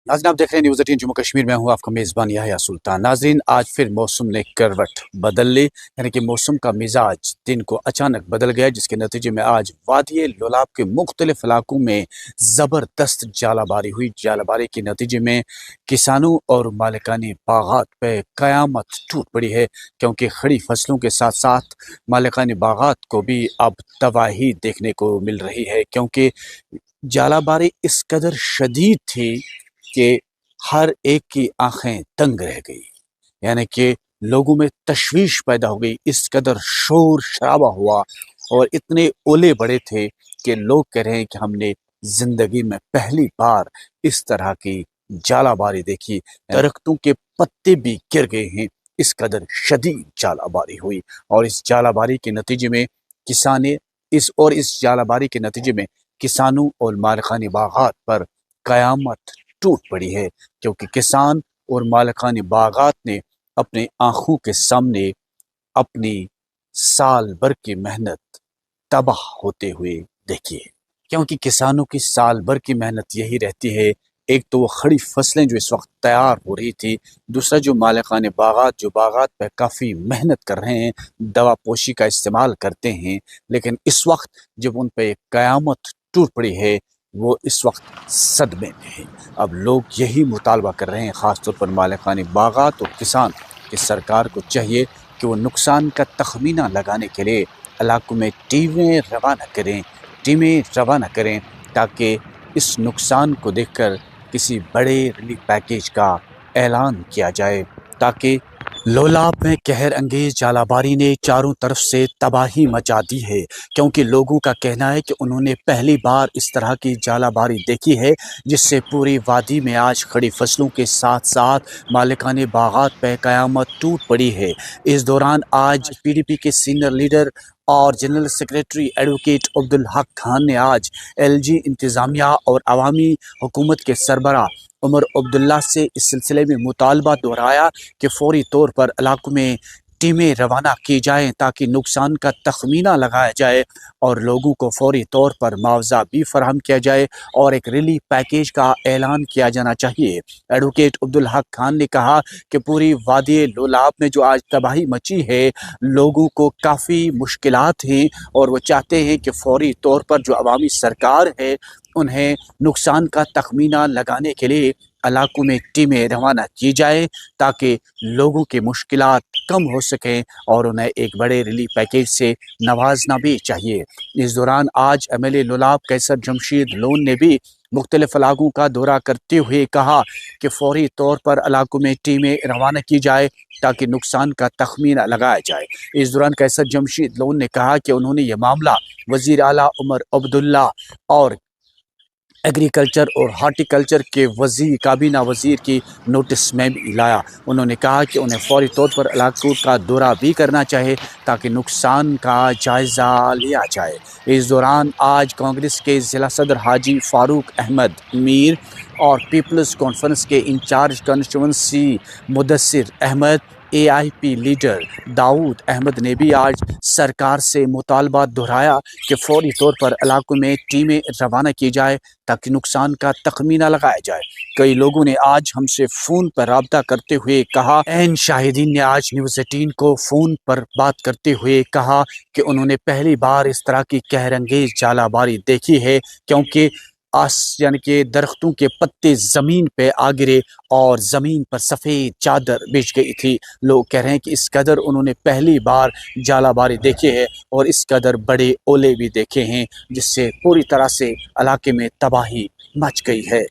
नाज़रीन, आप देख रहे हैं न्यूज़ 18 जम्मू कश्मीर में हूँ आपका मेज़बान याहिया सुल्तान। नाज़रीन, आज फिर मौसम ने करवट बदल ली, यानी कि मौसम का मिजाज दिन को अचानक बदल गया, जिसके नतीजे में आज वादी लोलाब के मुख्तलिफ इलाकों में ज़बरदस्त जालाबारी हुई। जालाबारी के नतीजे में किसानों और मालिकानी बागात पे क़यामत टूट पड़ी है, क्योंकि खड़ी फसलों के साथ साथ मालिकानी बागात को भी अब तबाही देखने को मिल रही है, क्योंकि जालाबारी इस कदर शदीद थी कि हर एक की आंखें तंग रह गई, यानी कि लोगों में तशवीश पैदा हो गई। इस कदर शोर शराबा हुआ और इतने ओले बड़े थे कि लोग कह रहे हैं कि हमने जिंदगी में पहली बार इस तरह की जालाबारी देखी। दरख्तों के पत्ते भी गिर गए हैं, इस कदर शदीद जालाबारी हुई। और इस जालाबारी के नतीजे में किसाने इस जालाबारी के नतीजे में किसानों और मालिकानी बागात पर कयामत टूट पड़ी है, क्योंकि किसान और मालिकानी बागात ने अपने आंखों के सामने अपनी साल भर की मेहनत तबाह होते हुए देखी है। क्योंकि किसानों की साल भर की मेहनत यही रहती है, एक तो वो खड़ी फसलें जो इस वक्त तैयार हो रही थी, दूसरा जो मालिकाने बागात जो बागात पे काफ़ी मेहनत कर रहे हैं, दवा पोशी का इस्तेमाल करते हैं, लेकिन इस वक्त जब उन पे कयामत टूट पड़ी है, वो इस वक्त सदमे में है। अब लोग यही मुतालबा कर रहे हैं, ख़ासतौर पर मालिकाने बागात और किसान, कि सरकार को चाहिए कि वो नुकसान का तखमीना लगाने के लिए इलाकों में टीमें रवाना करें, ताकि इस नुकसान को देखकर किसी बड़े रिलीफ पैकेज का ऐलान किया जाए, ताकि लोलाब में कहर अंगेज जालाबारी ने चारों तरफ से तबाही मचा दी है। क्योंकि लोगों का कहना है कि उन्होंने पहली बार इस तरह की जालाबारी देखी है, जिससे पूरी वादी में आज खड़ी फसलों के साथ साथ मालिकाने बागात पे कयामत टूट पड़ी है। इस दौरान आज पीडीपी के सीनियर लीडर और general secretary advocate Abdul Haq Khan ने आज एलजी इंतज़ामिया और अवामी हुकूमत के सरबराह उमर अब्दुल्ला से इस सिलसिले में मुतालबा दोहराया कि फौरी तौर पर इलाकों में टीमें रवाना की जाएं, ताकि नुकसान का तखमीना लगाया जाए और लोगों को फौरी तौर पर मुआवजा भी फराहम किया जाए और एक रिलीफ पैकेज का ऐलान किया जाना चाहिए। एडवोकेट अब्दुल हक खान ने कहा कि पूरी वादी लोलाब में जो आज तबाही मची है, लोगों को काफ़ी मुश्किलात हैं और वो चाहते हैं कि फौरी तौर पर जो अवामी सरकार है, उन्हें नुकसान का तखमीना लगाने के लिए इलाकों में टीमें रवाना की जाए, ताकि लोगों की मुश्किलात कम हो सकें और उन्हें एक बड़े रिलीफ पैकेज से नवाजना भी चाहिए। इस दौरान आज एमएलए लोलाब कैसर जमशीद लोन ने भी मुख्तलिफ इलाकों का दौरा करते हुए कहा कि फौरी तौर पर इलाकों में टीमें रवाना की जाए, ताकि नुकसान का तखमीना लगाया जाए। इस दौरान कैसर जमशीद लोन ने कहा कि उन्होंने यह मामला वज़ीर आला उमर अब्दुल्ला और एग्रीकल्चर और हार्टिकल्चर के काबीना वज़ीर की नोटिस में भी लाया। उन्होंने कहा कि उन्हें फौरी तौर पर इलाकों का दौरा भी करना चाहिए, ताकि नुकसान का जायज़ा लिया जाए। इस दौरान आज कांग्रेस के ज़िला सदर हाजी फ़ारूक अहमद मीर और पीपल्स कॉन्फ्रेंस के incharge constituency Mudassir Ahmad, AIP leader Dawood Ahmad ने भी आज सरकार से मुतालबा दोहराया कि फौरी तौर पर इलाकों में टीमें रवाना की जाए, ताकि नुकसान का तखमीना लगाया जाए। कई लोगों ने आज हमसे फ़ोन पर रब्ता करते हुए कहा, एन शाहिदीन ने आज न्यूज़ 18 को फ़ोन पर बात करते हुए कहा कि उन्होंने पहली बार इस तरह की कहरंगेज जालाबारी देखी है, क्योंकि यानी कि दरख्तों के पत्ते ज़मीन पे आ गिरे और ज़मीन पर सफ़ेद चादर बिछ गई थी। लोग कह रहे हैं कि इस कदर उन्होंने पहली बार जालाबारी देखी है और इस कदर बड़े ओले भी देखे हैं, जिससे पूरी तरह से इलाके में तबाही मच गई है।